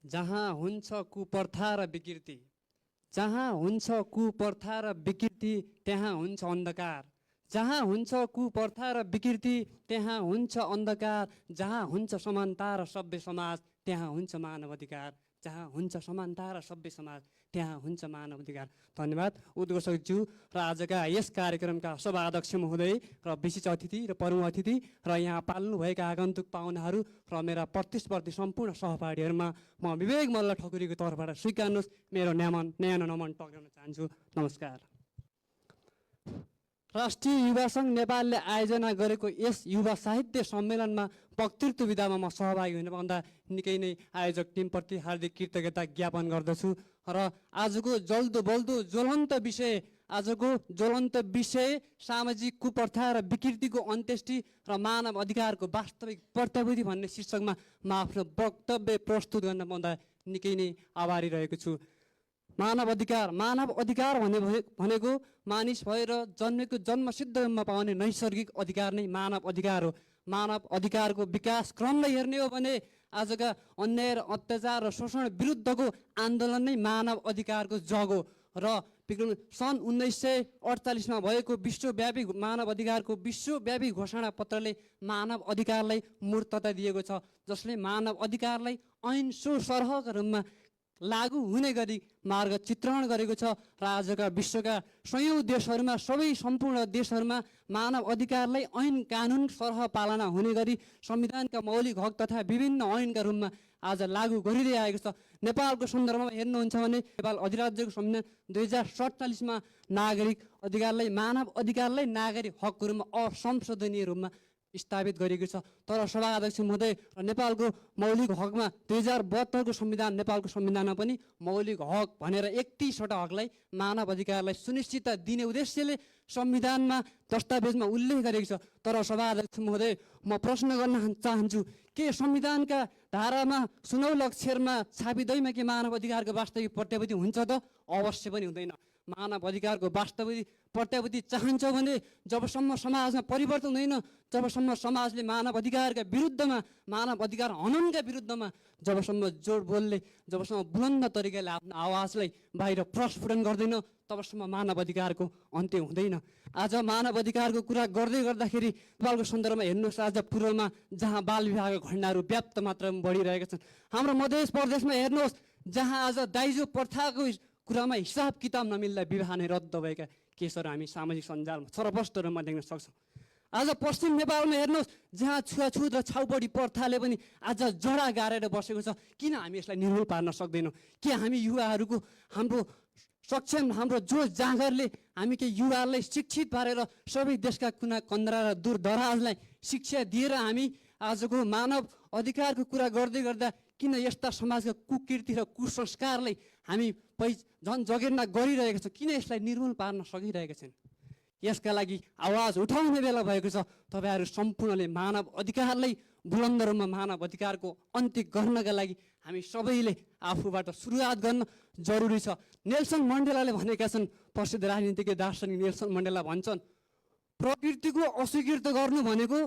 जहाँ हुन्छ कुप्रथा र विकृति, जहाँ हुन्छ कुप्रथा र विकृति त्यहाँ हुन्छ अन्धकार। जहाँ हुन्छ कुप्रथा र विकृति त्यहाँ हुन्छ अन्धकार। जहाँ हुन्छ समानता र सभ्य समाज त्यहाँ हुन्छ मानव अधिकार। जहाँ हुन्छ समानता र सभ्य समाज त्यहाँ हुन्छ मानव अधिकार। धन्यवाद उद्घोषकज्यू र आजका यस कार्यक्रमका सभाध्यक्ष महोदय र विशिष्ट अतिथि र प्रमुख अतिथि र यहाँ पाल्नुभएका आगन्तुक पाहुनाहरू र मेरा प्रतिस्पर्धी सम्पूर्ण सहपाठीहरूमा म विवेक मल्ल ठकुरीको तर्फबाट स्वीकार्नुहोस् मेरो न्यानो नमन टक्राउन चाहन्छु। नमस्कार। राष्ट्रिय युवा सङ्घ नेपालले आयोजना गरेको यस युवा साहित्य सम्मेलनमा वक्तृत्व विधामा म सहभागी हुन पाउँदा निकै नै आयोजक टिमप्रति हार्दिक कृतज्ञता ज्ञापन गर्दछु। र आजको जल्दो बल्दो ज्वलन्त विषय सामाजिक कुप्रथा र विकृतिको अन्त्येष्टि र मानव अधिकारको वास्तविक प्रत्याभूति भन्ने शीर्षकमा म आफ्नो वक्तव्य प्रस्तुत गर्न पाउँदा निकै नै आभारी रहेको छु। मानव अधिकार भनेको मानिस भएर जन्मेको जन्मसिद्धमा पाउने नैसर्गिक अधिकार नै मानव अधिकार हो। मानव अधिकारको विकास क्रमलाई हेर्ने हो भने आजका अन्याय र अत्याचार र शोषण विरुद्धको आन्दोलन नै मानव अधिकारको जग हो। र सन् 1948मा भएको विश्वव्यापी मानव अधिकारको विश्वव्यापी घोषणा पत्रले मानव अधिकारलाई मूर्तता दिएको छ, जसले मानव अधिकारलाई ऐन सरहका रूपमा लागू हुने गरी मार्ग चित्रण गरेको छ। र आजका विश्वका सयौं देशहरूमा सम्पूर्ण देशहरूमा मानव अधिकारलाई ऐन कानुन सरह पालना हुने गरी संविधानका मौलिक हक तथा विभिन्न ऐनका रूपमा आज लागू गरिँदै आएको छ। नेपालको सन्दर्भमा हेर्नुहुन्छ भने नेपाल अधिराज्यको संविधान 2047मा नागरिक अधिकारलाई मानव अधिकारलाई नागरिक हकको रूपमा असंशोधनीय रूपमा स्थापित गरिएको छ। तर सभाध्यक्ष महोदय र नेपालको मौलिक हकमा 2072को संविधान नेपालको संविधानमा पनि मौलिक हक भनेर 31वटा हकलाई मानव अधिकारलाई सुनिश्चितता दिने उद्देश्यले संविधानमा दस्तावेजमा उल्लेख गरेको छ। तर सभाध्यक्ष महोदय म प्रश्न गर्न चाहन्छु, के संविधानका धारामा सुनौलो अक्षरमा छापिँदैमा के मानव अधिकारको वास्तविक प्रत्याभूति हुन्छ त? अवश्य पनि हुँदैन। मानव अधिकारको वास्तविक प्रत्याभूति चाहन्छ भने जबसम्म समाजमा परिवर्तन हुँदैन, जबसम्म समाजले मानव अधिकारका विरुद्धमा मानव अधिकार हननका विरुद्धमा जबसम्म जोड बोलले जबसम्म बुलन्द तरिकाले आफ्नो आवाजलाई बाहिर प्रस्फुटन गर्दैन तबसम्म मानव अधिकारको अन्त्य हुँदैन। आज मानव अधिकारको कुरा गर्दै गर्दाखेरि नेपालको सन्दर्भमा हेर्नुहोस्, आज पूर्वमा जहाँ बाल विवाहका घटनाहरू व्याप्त मात्रामा बढिरहेका छन्, हाम्रो मध्य प्रदेशमा हेर्नुहोस् जहाँ आज दाइजो प्रथाको कुरामा हिसाब किताब नमिल्दा विवाह नै रद्द भएका केसहरू हामी सामाजिक सञ्जालमा छरपष्ट रूपमा देख्न सक्छौँ। आज पश्चिम नेपालमा हेर्नुहोस् जहाँ छुवाछुत र छाउपडी प्रथाले पनि आज जडा गारेर बसेको छ। किन हामी यसलाई निर्मूल पार्न सक्दैनौँ? के हामी युवाहरूको हाम्रो सक्षम हाम्रो जोस जाँगरले हामी के युवाहरूलाई शिक्षित पारेर सबै देशका कुना कन्द्रा र दूर दराजलाई शिक्षा दिएर हामी आजको मानव अधिकारको कुरा गर्दै गर्दा किन यस्ता समाजका कुकृति र कुसंस्कारलाई हामी झन् जगेर्ना गरिरहेका छौँ? किन यसलाई निर्मूल पार्न सकिरहेका छन्? यसका लागि आवाज उठाउने बेला भएको छ। तपाईँहरू सम्पूर्णले मानव अधिकारलाई बुलन्द रूपमा मानव अधिकारको अन्त्य गर्नका लागि हामी सबैले आफूबाट सुरुवात गर्न जरुरी छ। नेल्सन मण्डेलाले भनेका छन्, प्रसिद्ध राजनीतिज्ञ दार्शनिक नेल्सन मण्डेला भन्छन्, प्रकृतिको अस्वीकृत गर्नु भनेको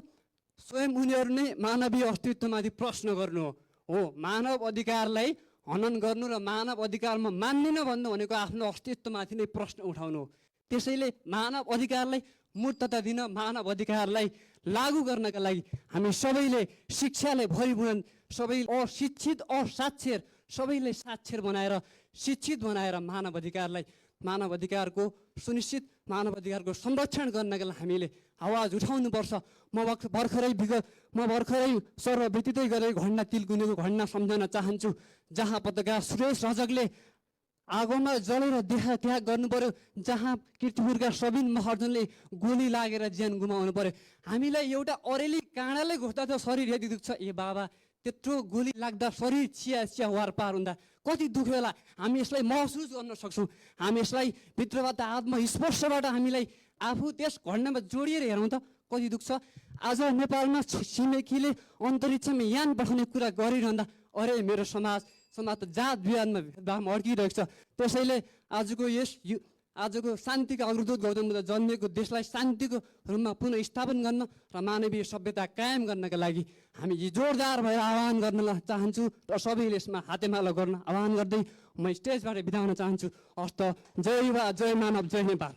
स्वयं उनीहरू नै मानवीय अस्तित्वमाथि प्रश्न गर्नु हो। मानव अधिकारलाई हनन गर्नु र मानव अधिकारमा मान्दैन भन्नु भनेको आफ्नो अस्तित्वमाथि नै प्रश्न उठाउनु हो। त्यसैले मानव अधिकारलाई मूर्तता दिन, मानव अधिकारलाई लागू गर्नका लागि हामी सबैले शिक्षाले भरिपूर्ण सबै अशिक्षित असाक्षर सबैले साक्षर बनाएर शिक्षित बनाएर मानव अधिकारको सुनिश्चित मानव अधिकारको संरक्षण गर्नका लागि हामीले आवाज उठाउनुपर्छ। म भर्खरै सर्व व्यतीतै गरेको घटना तिलकुनेको घटना सम्झन चाहन्छु, जहाँ पत्रकार सुरेश रजकले आगोमा जलेर देहत्याग गर्नु पर्यो, जहाँ कीर्तिपुरका सबिन महर्जनले गोली लागेर ज्यान गुमाउनु पर्यो। हामीलाई एउटा अरेली काँडाले घोस्दा त शरीर यति दुख्छ, ए बाबा त्यत्रो गोली लाग्दा शरीर चिया वारपार हुँदा कति दुख्यो होला। हामी यसलाई महसुस गर्न सक्छौँ। हामी यसलाई भित्रबाट आत्मस्पर्शबाट हामीलाई आफू त्यस घटनामा जोडिएर हेरौँ त कति दुख्छ। आज नेपालमा छिमेकीले अन्तरिक्षमा यान पठाउने कुरा गरिरहँदा अरे मेरो समाज त जात विवादमा अड्किरहेको छ। त्यसैले आजको आजको शान्तिका अग्रदूत गौतम बुद्ध जन्मिएको देशलाई शान्तिको रूपमा पुनः स्थापन गर्न र मानवीय सभ्यता कायम गर्नका लागि हामी जोरदार भएर आह्वान गर्न चाहन्छु र सबैले यसमा हातेमालो गर्न आह्वान गर्दै म स्टेजबाट बिदा हुन चाहन्छु। हस्त, जय युवा, जय मानव, जय नेपाल।